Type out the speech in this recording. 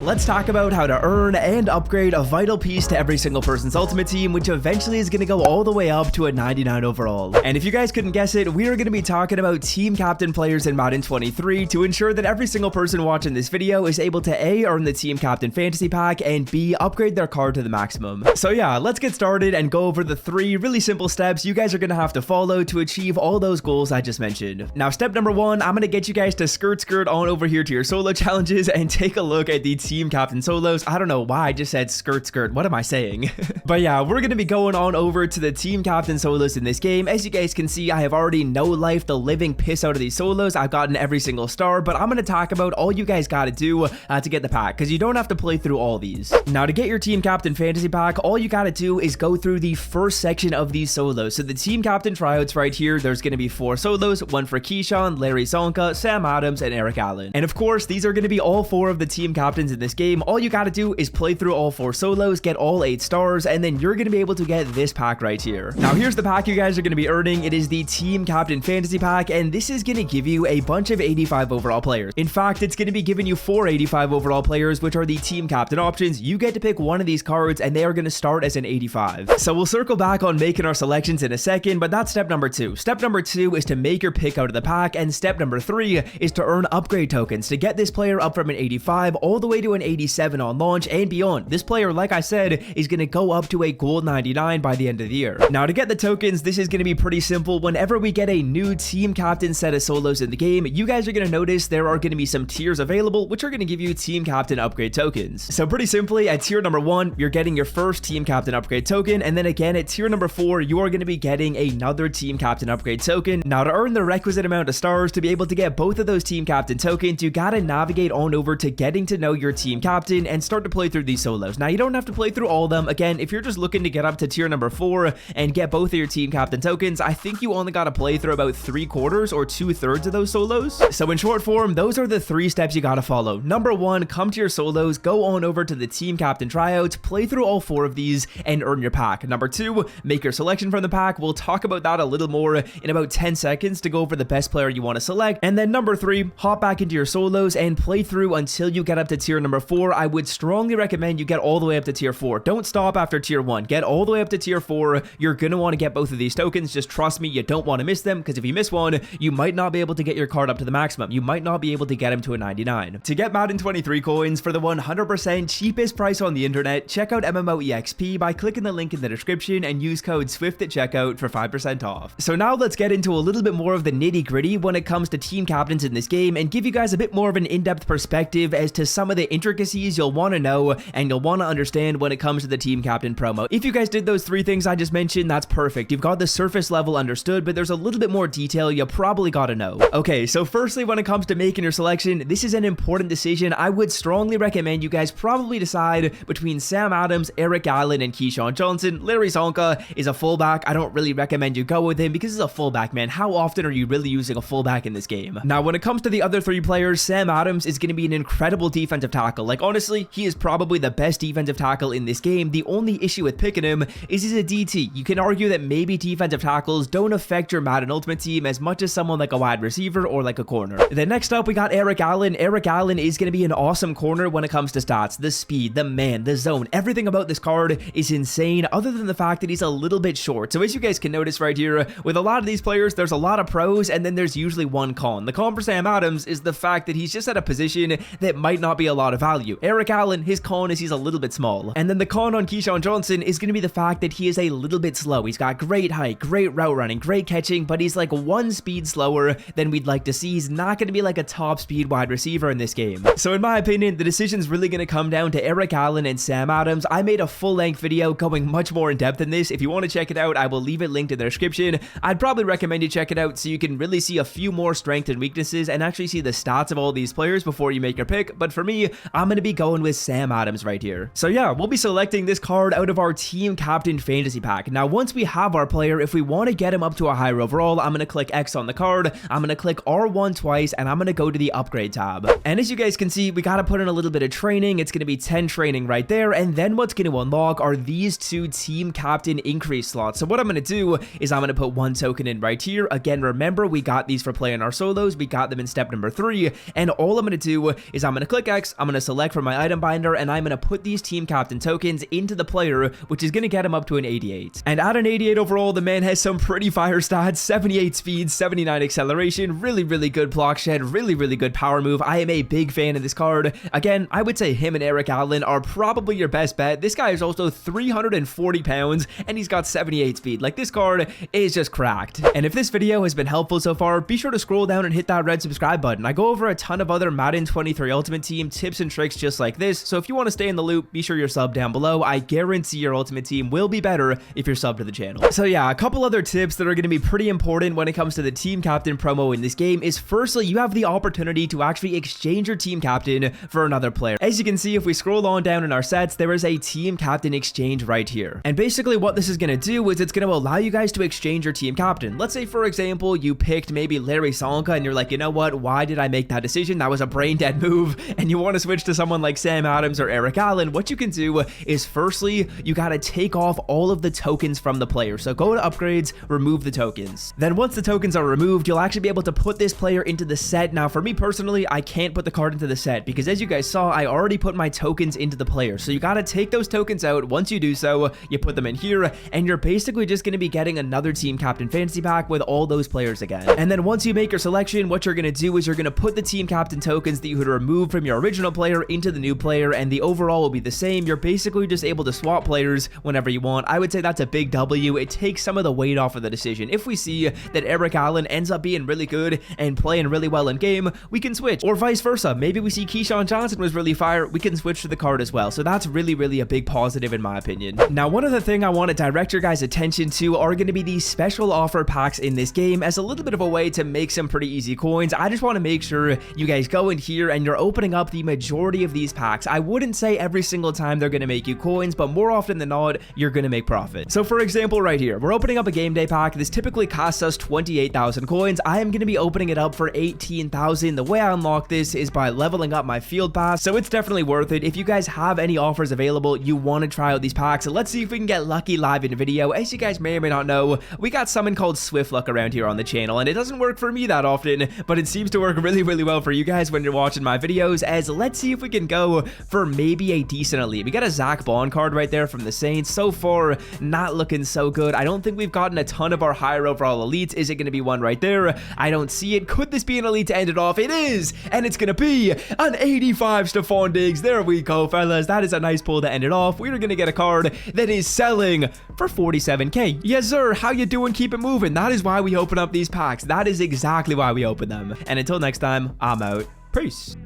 Let's talk about how to earn and upgrade a vital piece to every single person's ultimate team, which eventually is going to go all the way up to a 99 overall. And if you guys couldn't guess it, we are going to be talking about team captain players in Madden 23 to ensure that every single person watching this video is able to A, earn the team captain fantasy pack, and B, upgrade their card to the maximum. So yeah, let's get started and go over the 3 really simple steps you guys are going to have to follow to achieve all those goals I just mentioned. Now, step number 1, I'm going to get you guys to skirt on over here to your solo challenges and take a look at the team captain solos. I don't know why I just said skirt. What am I saying? But yeah, we're going to be going on over to the team captain solos in this game. As you guys can see, I have already no life the living piss out of these solos. I've gotten every single star, but I'm going to talk about all you guys got to do to get the pack, because you don't have to play through all these. Now, to get your team captain fantasy pack, all you got to do is go through the first section of these solos. So the team captain tryouts right here, there's going to be 4 solos, one for Keyshawn, Larry Zonka, Sam Adams, and Eric Allen. And of course, these are going to be all 4 of the team captains in this game. All you got to do is play through all 4 solos, get all 8 stars, and then you're going to be able to get this pack right here. Now, here's the pack you guys are going to be earning. It is the team captain fantasy pack, and this is going to give you a bunch of 85 overall players. In fact, it's going to be giving you 4 85 overall players, which are the team captain options. You get to pick one of these cards, and they are going to start as an 85. So we'll circle back on making our selections in a second, but that's step number 2. Step number 2 is to make your pick out of the pack, and step number 3 is to earn upgrade tokens to get this player up from an 85 all the way to an 87 on launch and beyond. This player, like I said, is going to go up to a gold 99 by the end of the year. Now, to get the tokens, this is going to be pretty simple. Whenever we get a new team captain set of solos in the game, you guys are going to notice there are going to be some tiers available, which are going to give you team captain upgrade tokens. So pretty simply, at tier number 1, you're getting your first team captain upgrade token, and then again at tier number 4, you are going to be getting another team captain upgrade token. Now, to earn the requisite amount of stars to be able to get both of those team captain tokens, you gotta navigate on over to getting to know your team captain and start to play through these solos. Now, you don't have to play through all of them. Again, if you're just looking to get up to tier number 4 and get both of your team captain tokens, I think you only gotta play through about 3/4 or 2/3 of those solos. So in short form, those are the 3 steps you gotta follow. Number 1, come to your solos, go on over to the team captain tryouts, play through all 4 of these, and earn your pack. Number 2, make your selection from the pack. We'll talk about that a little more in about 10 seconds to go over the best player you want to select. And then number 3, hop back into your solos and play through until you get up to tier number 4. I would strongly recommend you get all the way up to tier 4. Don't stop after tier 1. Get all the way up to tier 4. You're going to want to get both of these tokens. Just trust me, you don't want to miss them, because if you miss one, you might not be able to get your card up to the maximum. You might not be able to get him to a 99. To get Madden 23 coins for the 100% cheapest price on the internet, check out MMOEXP by clicking the link in the description and use code SWIFT at checkout for 5% off. So now let's get into a little bit more of the nitty-gritty when it comes to team captains in this game and give you guys a bit more of an in-depth perspective as to some of the intricacies you'll want to know and you'll want to understand when it comes to the team captain promo. If you guys did those 3 things I just mentioned, that's perfect. You've got the surface level understood, but there's a little bit more detail you probably got to know. Okay, so firstly, when it comes to making your selection, this is an important decision. I would strongly recommend you guys probably decide between Sam Adams, Eric Allen, and Keyshawn Johnson. Larry Zonka is a fullback. I don't really recommend you go with him because he's a fullback, man. How often are you really using a fullback in this game? Now, when it comes to the other 3 players, Sam Adams is going to be an incredible defensive tackle. Like, honestly, he is probably the best defensive tackle in this game. The only issue with picking him is he's a DT. You can argue that maybe defensive tackles don't affect your Madden Ultimate team as much as someone like a wide receiver or like a corner. Then next up, we got Eric Allen. Eric Allen is going to be an awesome corner when it comes to stats. The speed, the man, the zone, everything about this card is insane, other than the fact that he's a little bit short. So as you guys can notice right here, with a lot of these players, there's a lot of pros, and then there's usually one con. The con for Sam Adams is the fact that he's just at a position that might not be a lot of value. Eric Allen, his con is he's a little bit small. And then the con on Keyshawn Johnson is going to be the fact that he is a little bit slow. He's got great height, great route running, great catching, but he's like 1 speed slower than we'd like to see. He's not going to be like a top speed wide receiver in this game. So in my opinion, the decision's really going to come down to Eric Allen and Sam Adams. I made a full-length video going much more in depth than this. If you want to check it out, I will leave it linked in the description. I'd probably recommend you check it out so you can really see a few more strengths and weaknesses and actually see the stats of all these players before you make your pick. But for me, I'm going to be going with Sam Adams right here. So yeah, we'll be selecting this card out of our team captain fantasy pack. Now, once we have our player, if we want to get him up to a higher overall, I'm going to click X on the card, I'm going to click R1 twice, and I'm going to go to the upgrade tab. And as you guys can see, we got to put in a little bit of training. It's going to be 10 training right there, and then what's going to unlock are these 2 team captain increase slots. So what I'm going to do is I'm going to put 1 token in right here. Again, remember, we got these for playing our solos. We got them in step number 3, and all I'm going to do is I'm going to click X, I'm going to select from my item binder, and I'm going to put these team captain tokens into the player, which is going to get him up to an 88. And at an 88 overall, the man has some pretty fire stats: 78 speed, 79 acceleration, really good block shed, really good power move. I am a big fan of this card. Again, I would say him and Eric Allen are probably your best bet. This guy is also 340 pounds, and he's got 78 speed. Like, this card is just cracked. And if this video has been helpful so far, be sure to scroll down and hit that red subscribe button. I go over a ton of other Madden 23 Ultimate Team tips and tricks just like this, so if you want to stay in the loop, be sure you're subbed down below. I guarantee your Ultimate Team will be better if you're subbed to the channel. So yeah, a couple other tips that are going to be pretty important when it comes to the team captain promo in this game is, firstly, you have the opportunity to actually exchange your team captain for another player. As you can see, if we scroll on down in our sets, there is a team captain exchange right here. And basically what this is going to do is it's going to allow you guys to exchange your team captain. Let's say, for example, you picked maybe Larry Sonka and you're like, you know what, why did I make that decision? That was a brain dead move, and you want to switch to someone like Sam Adams or Eric Allen. What you can do is, firstly, you got to take off all of the tokens from the player. So go to upgrades, remove the tokens. Then once the tokens are removed, you'll actually be able to put this player into the set. Now for me personally, I can't put the card into the set because, as you guys saw, I already put my tokens into the player. So you got to take those tokens out. Once you do so, you put them in here, and you're basically just going to be getting another team captain fantasy pack with all those players again. And then once you make your selection, what you're going to do is you're going to put the team captain tokens that you had removed from your original player into the new player, and the overall will be the same. You're basically just able to swap players whenever you want. I would say that's a big W. It takes some of the weight off of the decision. If we see that Eric Allen ends up being really good and playing really well in game, we can switch, or vice versa. Maybe we see Keyshawn Johnson was really fire, we can switch to the card as well. So that's really a big positive in my opinion. Now, one other thing I want to direct your guys' attention to are going to be these special offer packs in this game as a little bit of a way to make some pretty easy coins. I just want to make sure you guys go in here and you're opening up the majority of these packs. I wouldn't say every single time they're going to make you coins, but more often than not, you're going to make profit. So for example, right here, we're opening up a game day pack. This typically costs us 28,000 coins. I am going to be opening it up for 18,000. The way I unlock this is by leveling up my field pass, so it's definitely worth it. If you guys have any offers available, you want to try out these packs, so let's see if we can get lucky live in a video. As you guys may or may not know, we got something called Swift Luck around here on the channel, and it doesn't work for me that often, but it seems to work really well for you guys when you're watching my videos. As let's see if we can go for maybe a decent elite. We got a Zach Bond card right there from the Saints. So far, not looking so good. I don't think we've gotten a ton of our higher overall elites. Is it going to be one right there? I don't see it. Could this be an elite to end it off? It is, and it's going to be an 85 Stephon Diggs. There we go, fellas. That is a nice pull to end it off. We're going to get a card that is selling for 47k. Yes, sir. How you doing? Keep it moving. That is why we open up these packs. That is exactly why we open them. And until next time, I'm out. Peace.